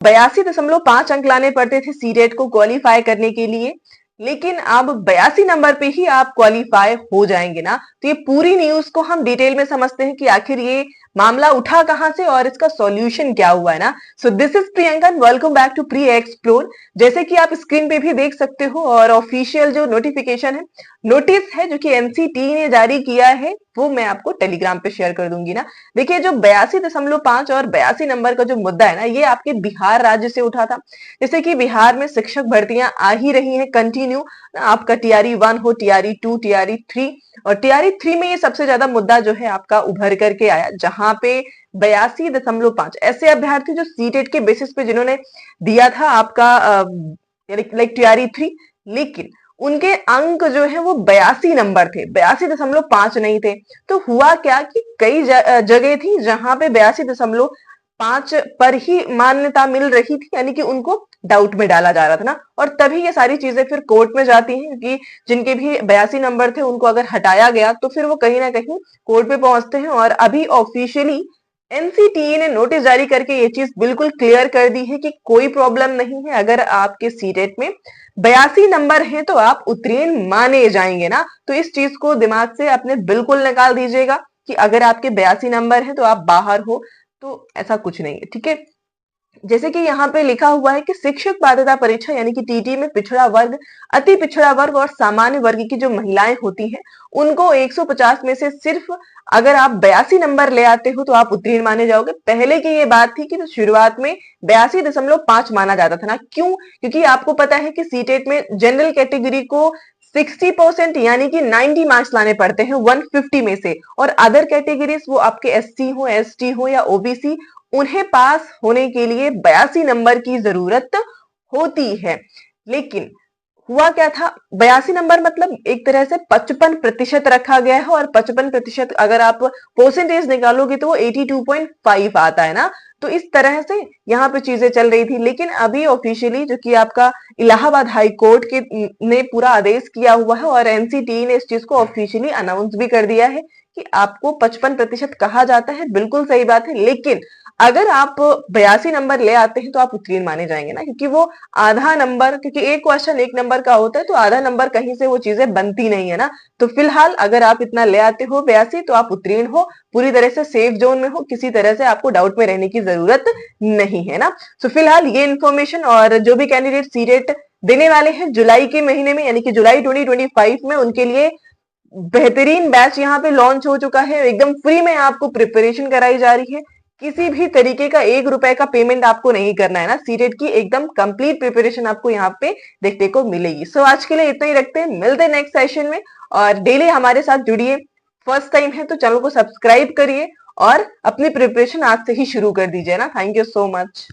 82.5 अंक लाने पड़ते थे सीटेट को क्वालिफाई करने के लिए, लेकिन अब 82 नंबर पे ही आप क्वालिफाई हो जाएंगे ना। तो ये पूरी न्यूज को हम डिटेल में समझते हैं कि आखिर ये मामला उठा कहां से और इसका सॉल्यूशन क्या हुआ है ना। So this is Priyanka, welcome back to pre explore. जैसे कि आप स्क्रीन पे भी देख सकते हो और ऑफिशियल जो नोटिफिकेशन है, नोटिस है जो कि एनसीटी ने जारी किया है, वो मैं आपको टेलीग्राम पे शेयर कर दूंगी ना। देखिए जो 82.5 और 82 नंबर का जो मुद्दा है ना, ये आपके बिहार राज्य से उठा था। जैसे कि बिहार में शिक्षक भर्तियां आ ही रही हैं कंटिन्यू, आपका टीआरई 1 हो, टीआरई 2, टीआरई 3, और टीआरई 3 में ये सबसे ज्यादा मुद्दा जो है आपका उभर करके आया, जहां पे 82.5 ऐसे अभ्यर्थी जो सीटेट के बेसिस पे जिन्होंने दिया था आपका लाइक टीआरई 3, लेकिन उनके अंक जो है वो 82 नंबर थे, 82.5 नहीं थे। तो हुआ क्या कि कई जगह थी जहां पे 82.5 पर ही मान्यता मिल रही थी, यानी कि उनको डाउट में डाला जा रहा था ना। और तभी ये सारी चीजें फिर कोर्ट में जाती हैं, क्योंकि जिनके भी 82 नंबर थे उनको अगर हटाया गया तो फिर वो कहीं ना कहीं कोर्ट पे पहुंचते हैं। और अभी ऑफिशियली एनसीटीई ने नोटिस जारी करके ये चीज बिल्कुल क्लियर कर दी है कि कोई प्रॉब्लम नहीं है, अगर आपके सीटेट में 82 नंबर हैं तो आप उत्तीर्ण माने जाएंगे ना। तो इस चीज को दिमाग से अपने बिल्कुल निकाल दीजिएगा कि अगर आपके 82 नंबर हैं तो आप बाहर हो, तो ऐसा कुछ नहीं है, ठीक है। जैसे कि यहाँ पे लिखा हुआ है कि शिक्षक पात्रता परीक्षा यानी कि टीटी में पिछड़ा वर्ग, अति पिछड़ा वर्ग और सामान्य वर्ग की जो महिलाएं होती हैं, उनको 150 में से सिर्फ अगर आप 82 नंबर ले आते हो तो आप उत्तीर्ण माने जाओगे। पहले की ये बात थी कि तो शुरुआत में 82.5 माना जाता था ना। क्यों? क्योंकि आपको पता है कि सीटेट में जनरल कैटेगरी को 60% यानी कि 90 मार्क्स लाने पड़ते हैं 150 में से, और अदर कैटेगरीज वो आपके एससी हो, एसटी हो या ओबीसी, उन्हें पास होने के लिए 82 नंबर की जरूरत होती है। लेकिन हुआ क्या था, 82 नंबर मतलब एक तरह से 55% रखा गया है, और 55% अगर आप परसेंटेज निकालोगे तो वो 82.5 आता है ना। तो इस तरह से यहाँ पे चीजें चल रही थी। लेकिन अभी ऑफिशियली जो कि आपका इलाहाबाद हाई कोर्ट के ने पूरा आदेश किया हुआ है, और एनसीटी ने इस चीज को ऑफिशियली अनाउंस भी कर दिया है कि आपको 55% कहा जाता है, बिल्कुल सही बात है। लेकिन अगर आप 82 नंबर ले आते हैं तो आप उत्तीर्ण माने जाएंगे ना, क्योंकि वो आधा नंबर, क्योंकि एक क्वेश्चन 1 नंबर का होता है, तो आधा नंबर कहीं से वो चीजें बनती नहीं है ना। तो फिलहाल अगर आप इतना ले आते हो 82, तो आप उत्तीर्ण हो, पूरी तरह से सेफ जोन में हो, किसी तरह से आपको डाउट में रहने की जरूरत नहीं है ना। तो फिलहाल ये इन्फॉर्मेशन, और जो भी कैंडिडेट सीटेट देने वाले हैं जुलाई के महीने में यानी कि जुलाई 2025 में, उनके लिए बेहतरीन बैच यहाँ पे लॉन्च हो चुका है। एकदम फ्री में आपको प्रिपरेशन कराई जा रही है, किसी भी तरीके का 1 रुपए का पेमेंट आपको नहीं करना है ना। सीटेट की एकदम कंप्लीट प्रिपरेशन आपको यहाँ पे देखने को मिलेगी। सो आज के लिए इतना ही रखते हैं, मिलते हैं नेक्स्ट सेशन में, और डेली हमारे साथ जुड़िए। फर्स्ट टाइम है तो चैनल को सब्सक्राइब करिए और अपनी प्रिपरेशन आज से ही शुरू कर दीजिए ना। Thank you so much.